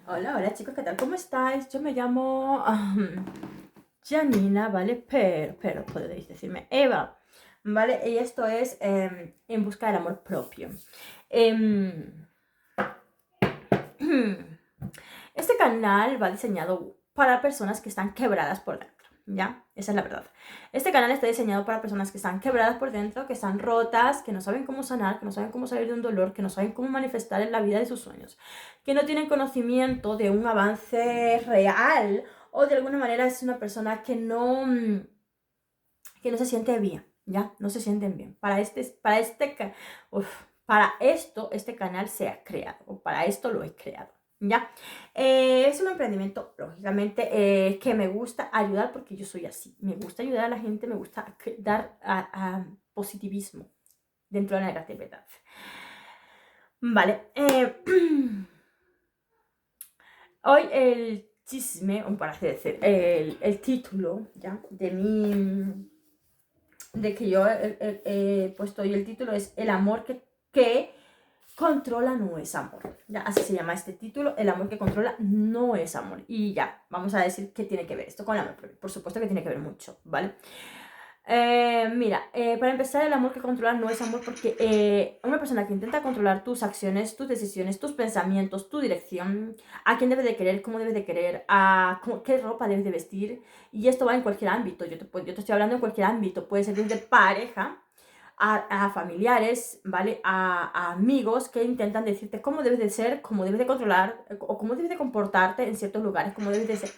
Hola, hola chicos, ¿qué tal? ¿Cómo estáis? Yo me llamo Janina, ¿vale? Pero podéis decirme Eva, ¿vale? Y esto es En busca del amor propio. Em, este canal va diseñado para personas que están quebradas por dentro, ¿ya? Esa es la verdad. Este canal está diseñado para personas que están quebradas por dentro, que están rotas, que no saben cómo sanar, que no saben cómo salir de un dolor, que no saben cómo manifestar en la vida de sus sueños, que no tienen conocimiento de un avance real o de alguna manera es una persona que no se siente bien, ¿ya? No se sienten bien. Para esto, este canal se ha creado, o para esto lo he creado, ¿ya? Es un emprendimiento, lógicamente, que me gusta ayudar porque yo soy así. Me gusta ayudar a la gente, me gusta dar positivismo dentro de la negatividad. Vale. Hoy el chisme, o para así decir, el título, ¿ya? De que yo he puesto hoy el título es El amor que controla no es amor. Ya, así se llama este título, El amor que controla no es amor. Y ya, vamos a decir qué tiene que ver esto con el amor. Por supuesto que tiene que ver mucho, ¿vale? Para empezar, el amor que controla no es amor porque una persona que intenta controlar tus acciones, tus decisiones, tus pensamientos, tu dirección, a quién debe de querer, cómo debe de querer, qué ropa debes de vestir, y esto va en cualquier ámbito, yo te estoy hablando en cualquier ámbito, puede ser desde pareja, a familiares, ¿vale? A amigos que intentan decirte cómo debes de ser, cómo debes de controlar o cómo debes de comportarte en ciertos lugares, cómo debes de ser.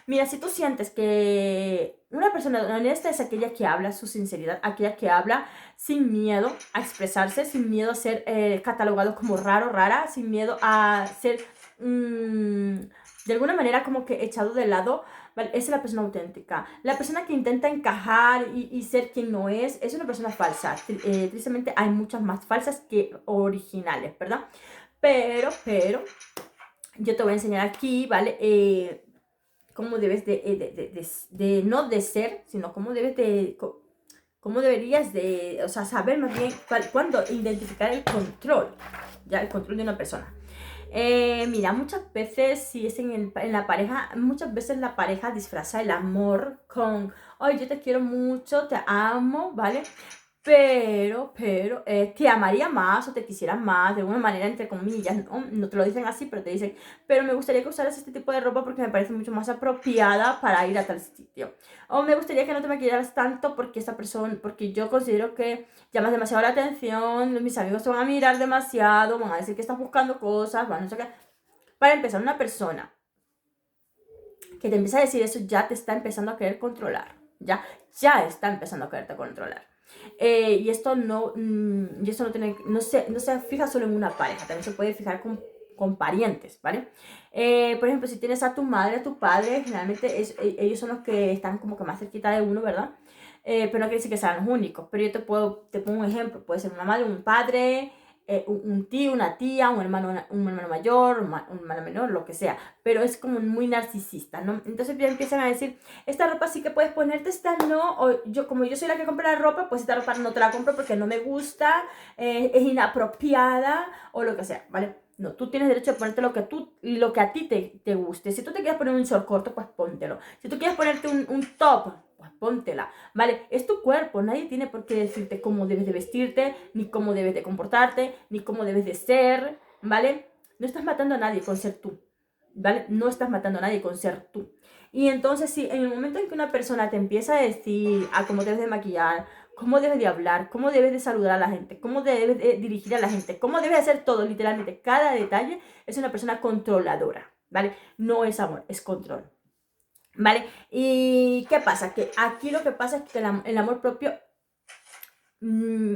Mira, si tú sientes que una persona honesta es aquella que habla su sinceridad, aquella que habla sin miedo a expresarse, sin miedo a ser catalogado como raro, rara, sin miedo a ser de alguna manera como que echado de lado, ¿vale? Esa es la persona auténtica. La persona que intenta encajar y ser quien no es una persona falsa. Tristemente hay muchas más falsas que originales, ¿verdad? Pero, yo te voy a enseñar aquí, ¿vale? Cómo debes de no de ser, sino cómo debes de, cómo deberías de, o sea, saber más bien cuándo identificar el control, ya, el control de una persona. Mira, muchas veces, si es en la pareja, muchas veces la pareja disfraza el amor con, ay, yo te quiero mucho, te amo, ¿vale? Pero, te amaría más o te quisiera más, de una manera entre comillas, no te lo dicen así, pero te dicen, pero me gustaría que usaras este tipo de ropa porque me parece mucho más apropiada para ir a tal sitio. O me gustaría que no te maquillaras tanto porque esta persona, porque yo considero que llamas demasiado la atención, mis amigos te van a mirar demasiado, van a decir que estás buscando cosas, van a no sé qué. Para empezar, una persona que te empieza a decir eso ya te está empezando a querer controlar, ya está empezando a quererte controlar. Y esto no tiene, no se fija solo en una pareja, también se puede fijar con parientes, ¿vale? Por ejemplo, si tienes a tu madre, a tu padre, generalmente ellos son los que están como que más cerquita de uno, ¿verdad? Pero no quiere decir que sean los únicos. Pero yo te pongo un ejemplo, puede ser una madre, un padre, un tío, una tía, un hermano mayor, un hermano menor, lo que sea. Pero es como muy narcisista, ¿no? Entonces ya empiezan a decir, esta ropa sí que puedes ponerte, esta no, o yo, como yo soy la que compra la ropa, pues esta ropa no te la compro porque no me gusta, es inapropiada, o lo que sea, ¿vale? No, tú tienes derecho a ponerte lo que a ti te guste. Si tú te quieres poner un short corto, pues póntelo. Si tú quieres ponerte un top, pues póntela, ¿vale? Es tu cuerpo, nadie tiene por qué decirte cómo debes de vestirte, ni cómo debes de comportarte, ni cómo debes de ser, ¿vale? No estás matando a nadie con ser tú, ¿vale? No estás matando a nadie con ser tú. Y entonces, si en el momento en que una persona te empieza a decir a cómo debes de maquillar, cómo debes de hablar, cómo debes de saludar a la gente, cómo debes de dirigir a la gente, cómo debes de hacer todo, literalmente, cada detalle, es una persona controladora, ¿vale? No es amor, es control. ¿Vale? ¿Y qué pasa? Que aquí lo que pasa es que el amor propio mmm,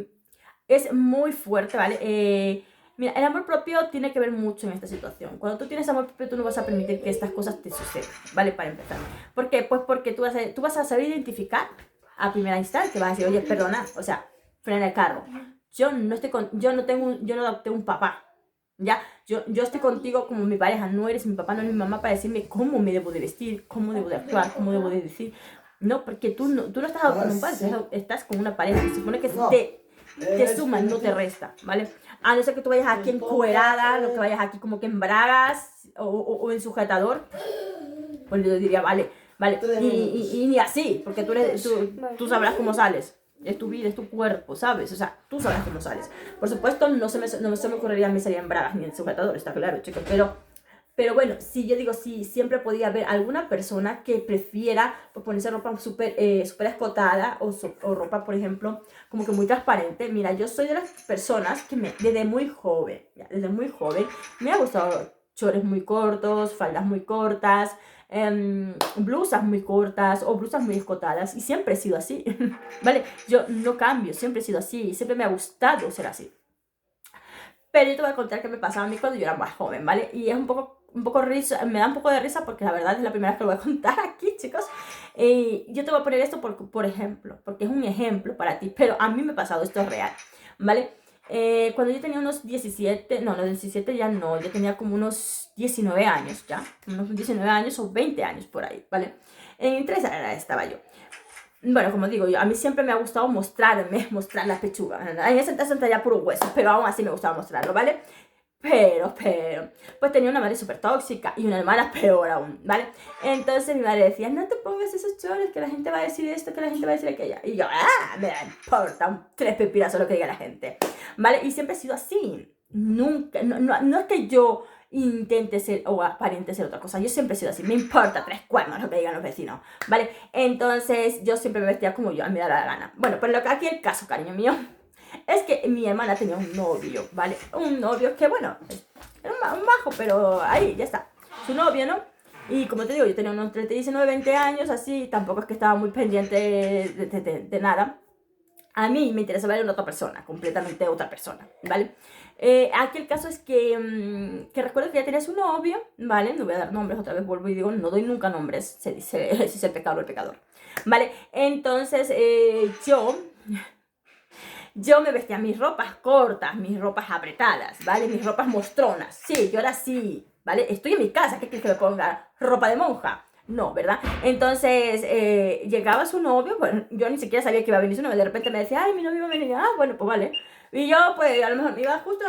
es muy fuerte, ¿vale? Mira, el amor propio tiene que ver mucho en esta situación. Cuando tú tienes amor propio, tú no vas a permitir que estas cosas te sucedan, ¿vale? Para empezar. ¿Por qué? Pues porque tú vas a saber identificar a primera instancia, vas a decir, oye, perdona, o sea, frena el carro. Yo no adopté un papá, ¿ya? Yo estoy contigo como mi pareja, no eres mi papá, no eres mi mamá para decirme cómo me debo de vestir, cómo debo de actuar, cómo debo de decir. No, porque tú no estás con un padre, estás con una pareja. Se supone que te suma, no te resta, ¿vale? A no ser que tú vayas aquí encuerada, lo que vayas aquí como que en bragas o en sujetador, pues yo diría, vale, vale. Y ni así, porque tú sabrás cómo sales. Es tu vida, es tu cuerpo, ¿sabes? O sea, tú sabrás cómo sales. Por supuesto, no se me ocurriría a mí salir en bragas ni en sujetador, está claro, chicos, pero bueno, sí, yo digo, sí, siempre podía haber alguna persona que prefiera pues, ponerse ropa súper súper escotada o ropa, por ejemplo, como que muy transparente. Mira, yo soy de las personas que desde muy joven, desde muy joven, me ha gustado chores muy cortos, faldas muy cortas, blusas muy cortas o blusas muy escotadas y siempre he sido así, ¿vale? Yo no cambio, siempre he sido así, siempre me ha gustado ser así. Pero yo te voy a contar qué me pasaba a mí cuando yo era más joven, ¿vale? Y es un poco risa, me da un poco de risa porque la verdad es la primera vez que lo voy a contar aquí, chicos. Yo te voy a poner esto por ejemplo, porque es un ejemplo para ti, pero a mí me ha pasado, esto es real, ¿vale? Cuando yo tenía unos 17, no, los 17 ya no, yo tenía como unos 19 años ya, unos 19 años o 20 años por ahí, ¿vale? Entre esa edad estaba yo. Bueno, como digo, a mí siempre me ha gustado mostrar la pechuga. En ese entonces tenía puro hueso, pero aún así me gustaba mostrarlo, ¿vale? Pues tenía una madre súper tóxica y una hermana peor aún, ¿vale? Entonces mi madre decía, no te pongas esos chores, que la gente va a decir esto, que la gente va a decir aquello. Y yo, me importa tres pepirazos lo que diga la gente, ¿vale? Y siempre he sido así. Nunca, no es que yo intente ser o aparente ser otra cosa. Yo siempre he sido así. Me importa tres cuernos lo que digan los vecinos, ¿vale? Entonces yo siempre me vestía como yo, a mí me da la gana. Bueno, pues lo que aquí el caso, cariño mío, es que mi hermana tenía un novio, ¿vale? Un novio que, bueno, era un majo, pero ahí, ya está. Su novio, ¿no? Y como te digo, yo tenía unos 19, 20 años, así, tampoco es que estaba muy pendiente de nada. A mí me interesaba ver otra persona, completamente otra persona, ¿vale? Aquí el caso es que recuerdo que ya tenía su novio, ¿vale? No voy a dar nombres, otra vez vuelvo y digo, no doy nunca nombres, se dice, si es el pecado o el pecador, ¿vale? Entonces, yo me vestía mis ropas cortas, mis ropas apretadas, ¿vale? Mis ropas mostronas. Sí, yo era así, ¿vale? Estoy en mi casa, ¿qué quieres que me ponga? ¿Ropa de monja? No, ¿verdad? Entonces, llegaba su novio, bueno, yo ni siquiera sabía que iba a venir su novio, de repente me decía, ay, mi novio va a venir, bueno, pues vale. Y yo, pues, a lo mejor me iba justo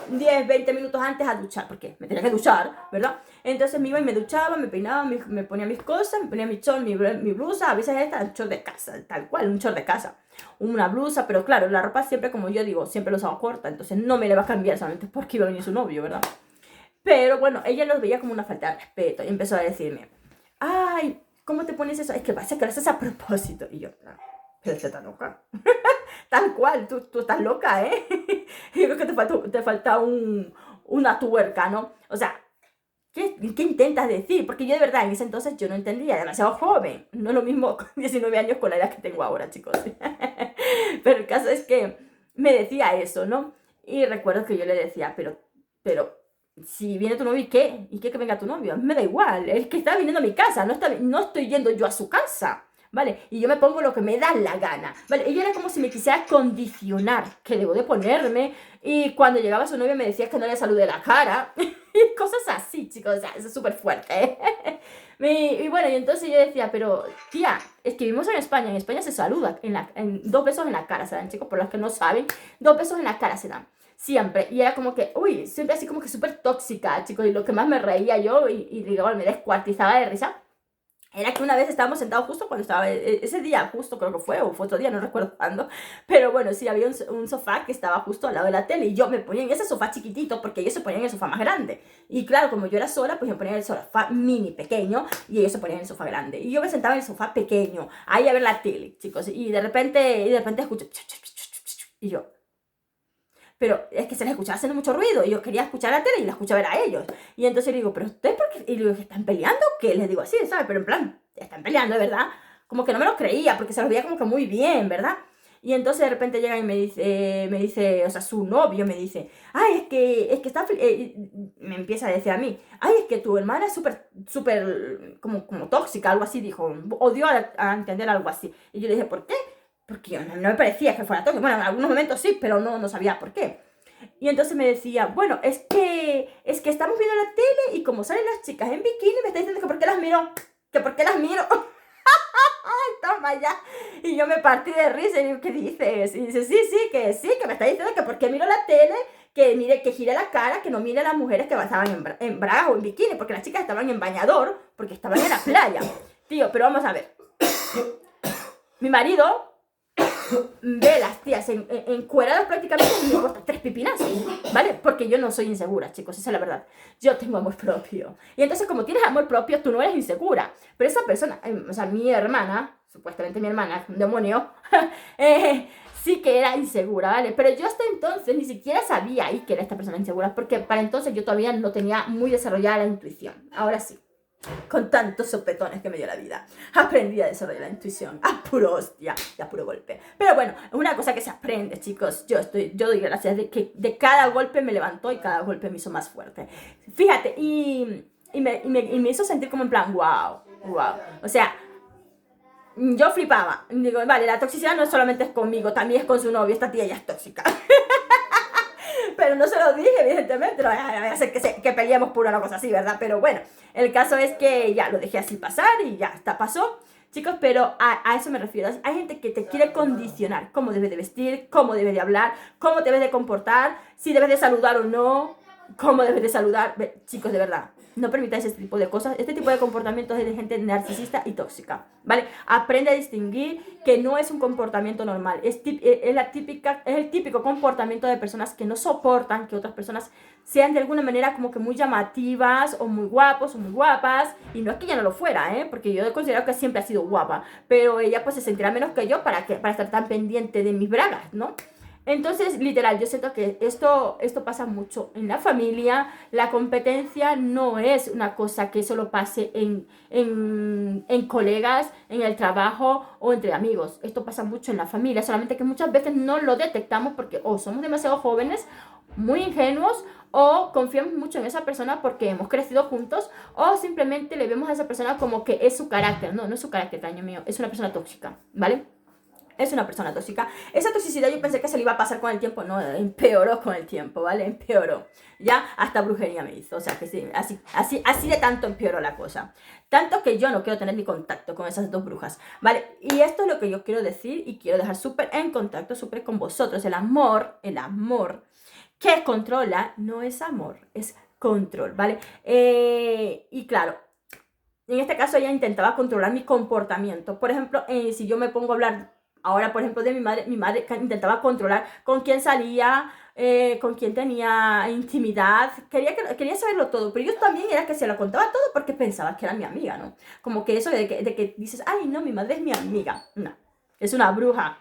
10, 20 minutos antes a duchar, porque me tenía que duchar, ¿verdad? Entonces me iba y me duchaba, me peinaba, me ponía mis cosas, me ponía mi short, mi blusa, a veces esta, un short de casa, tal cual, un short de casa, una blusa, pero claro, la ropa siempre, como yo digo, siempre lo usaba corta, entonces no me la iba a cambiar solamente porque iba a venir su novio, ¿verdad? Pero bueno, ella lo veía como una falta de respeto y empezó a decirme, ay, ¿cómo te pones eso? Es que pasa que lo haces a propósito. Y yo, no, pero te estás loca. Tal cual, tú estás loca, ¿eh? Yo creo que te falta una tuerca, ¿no? O sea, ¿qué intentas decir? Porque yo de verdad en ese entonces yo no entendía, demasiado joven. No es lo mismo con 19 años con la edad que tengo ahora, chicos. Pero el caso es que me decía eso, ¿no? Y recuerdo que yo le decía, pero, si viene tu novio, ¿y qué? ¿Y qué que venga tu novio? A mí me da igual, es que está viniendo a mi casa, no estoy yendo yo a su casa, ¿vale? Y yo me pongo lo que me da la gana, ¿vale? Ella era como si me quisiera condicionar, que debo de ponerme, y cuando llegaba su novio me decía que no le saludé la cara, y cosas así, chicos, o sea, eso es súper fuerte, ¿eh? Y bueno, y entonces yo decía, pero tía, es que vivimos en España se saluda en 2 besos en la cara, se dan, chicos, por los que no saben, 2 besos en la cara se dan. Siempre, y era como que, uy, siempre así como que súper tóxica, chicos, y lo que más me reía yo y digamos, me descuartizaba de risa, era que una vez estábamos sentados justo cuando estaba, ese día justo creo que fue, o fue otro día, no recuerdo cuándo, pero bueno, sí, había un sofá que estaba justo al lado de la tele, y yo me ponía en ese sofá chiquitito, porque ellos se ponían en el sofá más grande, y claro, como yo era sola, pues me ponía en el sofá mini pequeño, y ellos se ponían en el sofá grande, y yo me sentaba en el sofá pequeño, ahí a ver la tele, chicos, y de repente escucho, y yo, pero es que se les escuchaba haciendo mucho ruido y yo quería escuchar la tele y la escuchaba ver a ellos. Y entonces le digo, ¿pero usted por qué? Y le digo, ¿están peleando? ¿Qué? Les digo así, ¿sabes? Pero en plan, están peleando, ¿verdad? Como que no me lo creía porque se los veía como que muy bien, ¿verdad? Y entonces de repente llega y me dice, o sea, su novio me dice, ay, es que está, me empieza a decir a mí, ay, es que tu hermana es súper, como tóxica, algo así, dijo, odio a entender algo así. Y yo le dije, ¿por qué? Porque yo no me parecía que fuera tóxica. Bueno, en algunos momentos sí, pero no sabía por qué. Y entonces me decía, bueno, es que estamos viendo la tele y como salen las chicas en bikini, me está diciendo que por qué las miro, que por qué las miro. Ay, toma ya. Y yo me partí de risa y digo, ¿qué dices? Y dice, sí, que me está diciendo que por qué miro la tele, que gire la cara, que no mire a las mujeres que estaban en bragas o en bikini, porque las chicas estaban en bañador, porque estaban en la playa. Tío, pero vamos a ver. Mi marido ve las tías encueradas prácticamente y me corta 3 pipinas, ¿vale? Porque yo no soy insegura, chicos, esa es la verdad. Yo tengo amor propio. Y entonces, como tienes amor propio, tú no eres insegura. Pero esa persona, o sea, mi hermana, supuestamente mi hermana, un demonio, sí que era insegura, ¿vale? Pero yo hasta entonces ni siquiera sabía ahí que era esta persona insegura, porque para entonces yo todavía no tenía muy desarrollada la intuición. Ahora sí. Con tantos sopetones que me dio la vida, aprendí a desarrollar la intuición a puro hostia y a puro golpe. Pero bueno, es una cosa que se aprende, chicos. Yo doy gracias de que de cada golpe me levantó y cada golpe me hizo más fuerte. Fíjate, y me hizo sentir como en plan, wow. O sea, yo flipaba. Digo, vale, la toxicidad no solamente es conmigo, también es con su novio. Esta tía ya es tóxica. Pero no se lo dije, evidentemente, no voy a hacer que peleemos por una cosa así, ¿verdad? Pero bueno, el caso es que ya lo dejé así pasar y ya está, pasó. Chicos, pero a eso me refiero. Hay gente que te quiere condicionar cómo debes de vestir, cómo debes de hablar, cómo debes de comportar, si debes de saludar o no, cómo debes de saludar. Chicos, de verdad, no permitáis este tipo de cosas. Este tipo de comportamientos es de gente narcisista y tóxica, ¿vale? Aprende a distinguir que no es un comportamiento normal. Es el típico comportamiento de personas que no soportan que otras personas sean de alguna manera como que muy llamativas o muy guapos o muy guapas. Y no es que ella no lo fuera, porque yo considero que siempre ha sido guapa. Pero ella pues se sentirá menos que yo para estar tan pendiente de mis bragas, ¿no? Entonces, literal, yo siento que esto pasa mucho en la familia. La competencia no es una cosa que solo pase en colegas, en el trabajo o entre amigos. Esto pasa mucho en la familia, solamente que muchas veces no lo detectamos porque o somos demasiado jóvenes, muy ingenuos, o confiamos mucho en esa persona porque hemos crecido juntos, o simplemente le vemos a esa persona como que es su carácter. No es su carácter, cariño mío, es una persona tóxica, ¿vale? Es una persona tóxica. Esa toxicidad yo pensé que se le iba a pasar con el tiempo. No, empeoró con el tiempo, ¿vale? Empeoró. Ya hasta brujería me hizo. O sea, que sí, así de tanto empeoró la cosa. Tanto que yo no quiero tener ni contacto con esas 2 brujas, ¿vale? Y esto es lo que yo quiero decir y quiero dejar súper en contacto, súper con vosotros. El amor que controla no es amor, es control, ¿vale? Y claro, en este caso ella intentaba controlar mi comportamiento. Por ejemplo, si yo me pongo a hablar ahora, por ejemplo, de mi madre intentaba controlar con quién salía, con quién tenía intimidad, quería saberlo todo, pero yo también era que se lo contaba todo porque pensaba que era mi amiga, ¿no? Como que eso de que dices, ay, no, mi madre es mi amiga. No, es una bruja.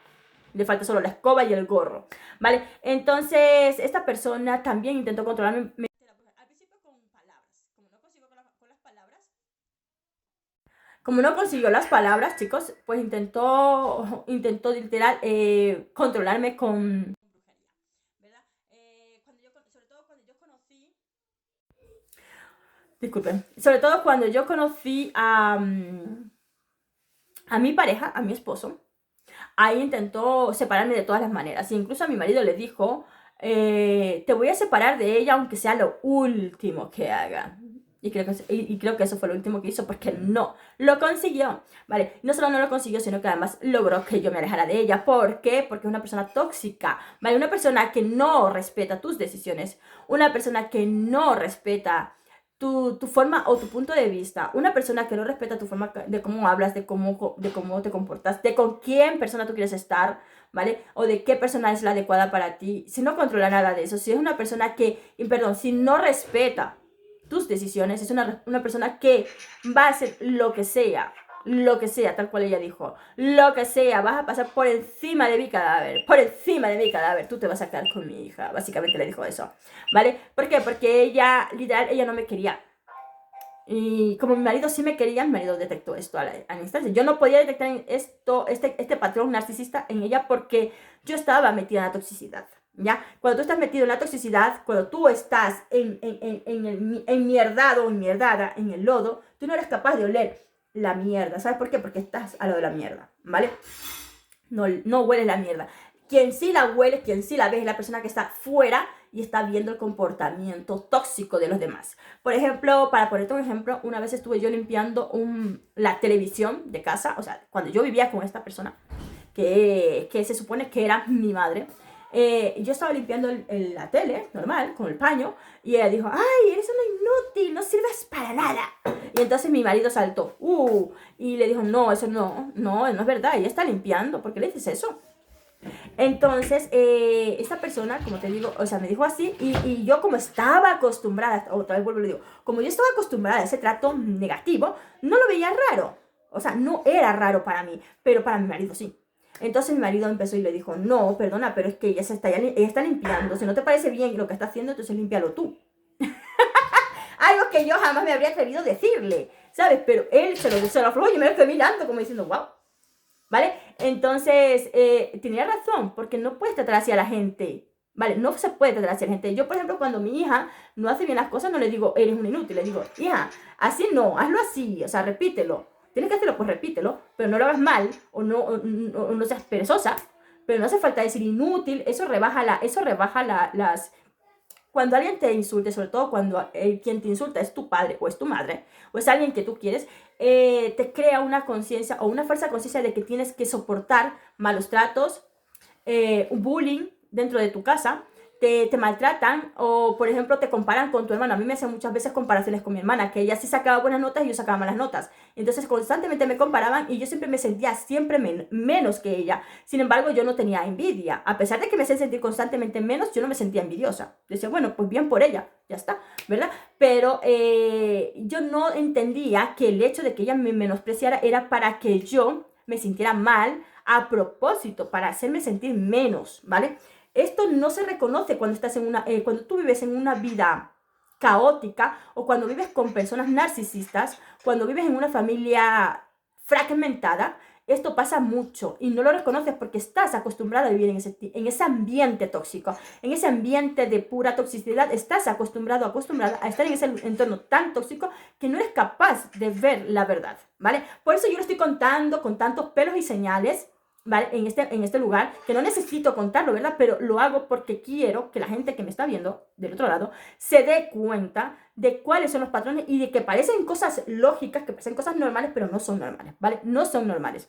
Le falta solo la escoba y el gorro, ¿vale? Entonces, esta persona también intentó controlarme. Al principio con palabras, como no consigo con las palabras. Como no consiguió las palabras, chicos, pues intentó literal controlarme con brujería, ¿verdad? Sobre todo cuando yo conocí, disculpen, sobre todo cuando yo conocí a mi pareja, a mi esposo, ahí intentó separarme de todas las maneras. E incluso a mi marido le dijo, te voy a separar de ella aunque sea lo último que haga. Y creo que eso fue lo último que hizo porque no lo consiguió, ¿vale? No solo no lo consiguió, sino que además logró que yo me alejara de ella. ¿Por qué? Porque es una persona tóxica, ¿vale? Una persona que no respeta tus decisiones, una persona que no respeta tu forma o tu punto de vista, una persona que no respeta tu forma de cómo hablas, de cómo te comportas, de con quién persona tú quieres estar, ¿vale? O de qué persona es la adecuada para ti. Si no controla nada de eso, si es una persona si no respeta tus decisiones, es una persona que va a hacer lo que sea, tal cual ella dijo, lo que sea, vas a pasar por encima de mi cadáver, tú te vas a quedar con mi hija, básicamente le dijo eso, ¿vale? ¿Por qué? Porque ella, literal, ella no me quería. Y como mi marido sí me quería, mi marido detectó esto al instante. Yo no podía detectar este patrón narcisista en ella porque yo estaba metida en la toxicidad. ¿Ya? Cuando tú estás metido en la toxicidad, cuando tú estás enmierdado o enmierdada en el lodo, tú no eres capaz de oler la mierda. ¿Sabes por qué? Porque estás al lado de la mierda, ¿vale? No hueles la mierda. Quien sí la huele, quien sí la ve es la persona que está fuera y está viendo el comportamiento tóxico de los demás. Por ejemplo, para ponerte un ejemplo, una vez estuve yo limpiando la televisión de casa, o sea, cuando yo vivía con esta persona, que se supone que era mi madre. yo estaba limpiando la tele, normal, con el paño, y ella dijo, ay, eres una inútil, no sirves para nada. Y entonces mi marido saltó, y le dijo, no, eso no es verdad, ella está limpiando, ¿por qué le dices eso? Entonces, esta persona, como te digo, o sea, me dijo así, y yo como estaba acostumbrada, otra vez vuelvo y le digo, como yo estaba acostumbrada a ese trato negativo, no lo veía raro. O sea, no era raro para mí, pero para mi marido sí. Entonces mi marido empezó y le dijo, no, perdona, pero es que ella está limpiando. Si no te parece bien lo que está haciendo, entonces límpialo tú. Algo que yo jamás me habría atrevido decirle, ¿sabes? Pero él se lo aflojó y me lo quedé mirando como diciendo, wow. ¿Vale? Entonces, tenía razón, porque no puedes tratar así a la gente, ¿vale? No se puede tratar así a la gente. Yo, por ejemplo, cuando mi hija no hace bien las cosas, no le digo, eres un inútil, le digo, hija, así no, hazlo así, o sea, repítelo. Tienes que hacerlo, pues repítelo, pero no lo hagas mal, o no seas perezosa, pero no hace falta decir inútil, eso rebaja las... Cuando alguien te insulte, sobre todo cuando quien te insulta es tu padre o es tu madre, o es alguien que tú quieres, te crea una conciencia o una falsa conciencia de que tienes que soportar malos tratos, bullying dentro de tu casa, te maltratan o, por ejemplo, te comparan con tu hermano. A mí me hacen muchas veces comparaciones con mi hermana, que ella sí sacaba buenas notas y yo sacaba malas notas. Entonces, constantemente me comparaban y yo siempre me sentía menos que ella. Sin embargo, yo no tenía envidia. A pesar de que me hacían sentir constantemente menos, yo no me sentía envidiosa. Decía, bueno, pues bien por ella, ya está, ¿verdad? Pero yo no entendía que el hecho de que ella me menospreciara era para que yo me sintiera mal a propósito, para hacerme sentir menos, ¿vale? Esto no se reconoce cuando estás cuando tú vives en una vida caótica o cuando vives con personas narcisistas, cuando vives en una familia fragmentada. Esto pasa mucho y no lo reconoces porque estás acostumbrado a vivir en ese ambiente tóxico, en ese ambiente de pura toxicidad. Estás acostumbrada a estar en ese entorno tan tóxico que no eres capaz de ver la verdad, ¿vale? Por eso yo lo estoy contando con tantos pelos y señales, ¿vale? En este lugar, que no necesito contarlo, ¿verdad? Pero lo hago porque quiero que la gente que me está viendo del otro lado se dé cuenta de cuáles son los patrones y de que parecen cosas lógicas, que parecen cosas normales, pero no son normales, ¿vale? No son normales.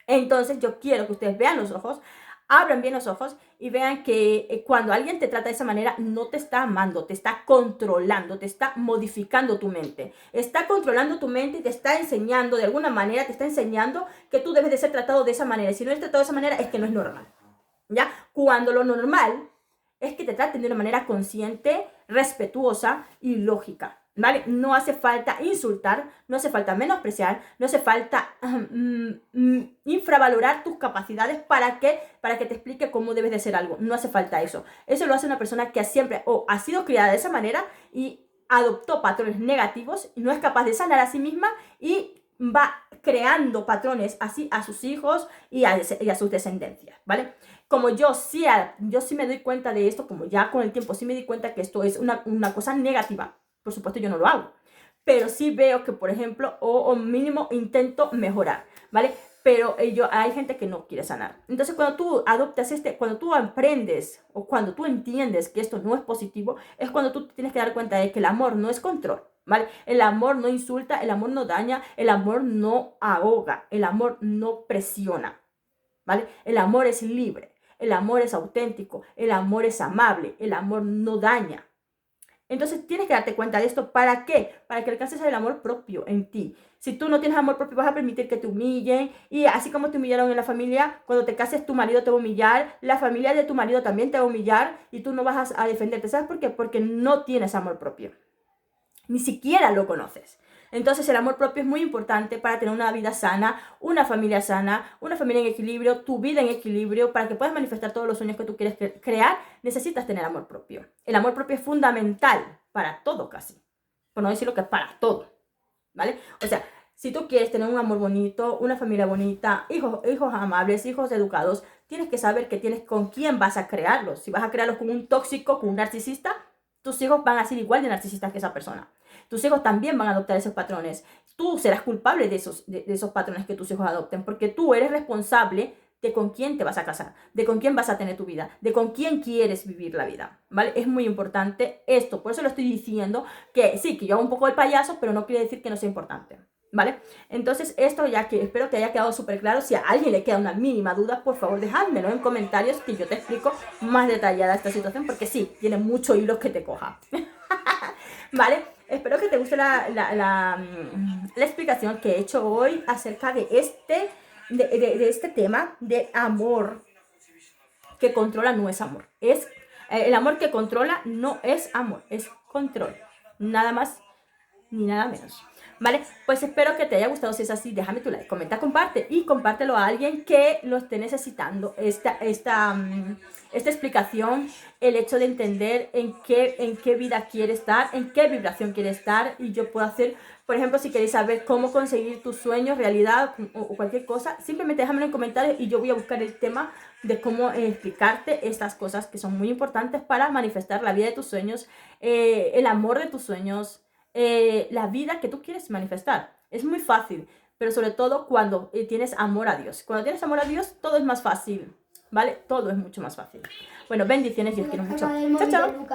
Entonces yo quiero que ustedes vean los ojos, abran bien los ojos y vean que cuando alguien te trata de esa manera, no te está amando, te está controlando, te está modificando tu mente. Está controlando tu mente y te está enseñando, de alguna manera, te está enseñando que tú debes de ser tratado de esa manera. Y si no eres tratado de esa manera, es que no es normal, ¿ya? Cuando lo normal es que te traten de una manera consciente, respetuosa y lógica, ¿vale? No hace falta insultar, no hace falta menospreciar, no hace falta infravalorar tus capacidades para que te explique cómo debes de ser algo. No hace falta eso. Eso lo hace una persona que siempre ha sido criada de esa manera y adoptó patrones negativos y no es capaz de sanar a sí misma y va creando patrones así a sus hijos y a sus descendencias, ¿vale? Como yo sí me doy cuenta de esto, como ya con el tiempo sí me di cuenta que esto es una cosa negativa, por supuesto yo no lo hago, pero sí veo que, por ejemplo, o mínimo intento mejorar, ¿vale? Pero hay gente que no quiere sanar. Entonces, cuando tú adoptas cuando tú aprendes o cuando tú entiendes que esto no es positivo, es cuando tú tienes que dar cuenta de que el amor no es control, ¿vale? El amor no insulta, el amor no daña, el amor no ahoga, el amor no presiona, ¿vale? El amor es libre, el amor es auténtico, el amor es amable, el amor no daña. Entonces tienes que darte cuenta de esto. ¿Para qué? Para que alcances el amor propio en ti. Si tú no tienes amor propio, vas a permitir que te humillen. Y así como te humillaron en la familia, cuando te cases tu marido te va a humillar. La familia de tu marido también te va a humillar. Y tú no vas a defenderte. ¿Sabes por qué? Porque no tienes amor propio. Ni siquiera lo conoces. Entonces el amor propio es muy importante para tener una vida sana, una familia en equilibrio, tu vida en equilibrio. Para que puedas manifestar todos los sueños que tú quieres crear, necesitas tener amor propio. El amor propio es fundamental para todo casi, por no decir lo que es para todo, ¿vale? O sea, si tú quieres tener un amor bonito, una familia bonita, hijos amables, hijos educados, tienes que saber que tienes con quién vas a crearlos. Si vas a crearlos con un tóxico, con un narcisista, tus hijos van a ser igual de narcisistas que esa persona. Tus hijos también van a adoptar esos patrones. Tú serás culpable de esos patrones que tus hijos adopten, porque tú eres responsable de con quién te vas a casar, de con quién vas a tener tu vida, de con quién quieres vivir la vida, ¿vale? Es muy importante esto, por eso lo estoy diciendo, que sí, que yo hago un poco el payaso, pero no quiere decir que no sea importante. ¿vale? Entonces esto ya que espero que haya quedado súper claro. Si a alguien le queda una mínima duda, por favor dejádmelo en comentarios que yo te explico más detallada esta situación, porque sí, tiene mucho hilo que te coja. ¿Vale? Espero que te guste la explicación que he hecho hoy acerca de este tema de amor que controla no es amor. El amor que controla no es amor, es control. Nada más ni nada menos. ¿Vale? Pues espero que te haya gustado. Si es así, déjame tu like, comenta, comparte y compártelo a alguien que lo esté necesitando. Esta explicación, el hecho de entender en qué vida quiere estar, en qué vibración quiere estar, y yo puedo hacer, por ejemplo, si queréis saber cómo conseguir tus sueños realidad o cualquier cosa, simplemente déjamelo en comentarios y yo voy a buscar el tema de cómo explicarte estas cosas que son muy importantes para manifestar la vida de tus sueños, el amor de tus sueños, la vida que tú quieres manifestar. Es muy fácil, pero sobre todo cuando tienes amor a Dios. Cuando tienes amor a Dios, todo es más fácil, ¿vale? Todo es mucho más fácil. Bueno, bendiciones y os quiero mucho. Chao, chao.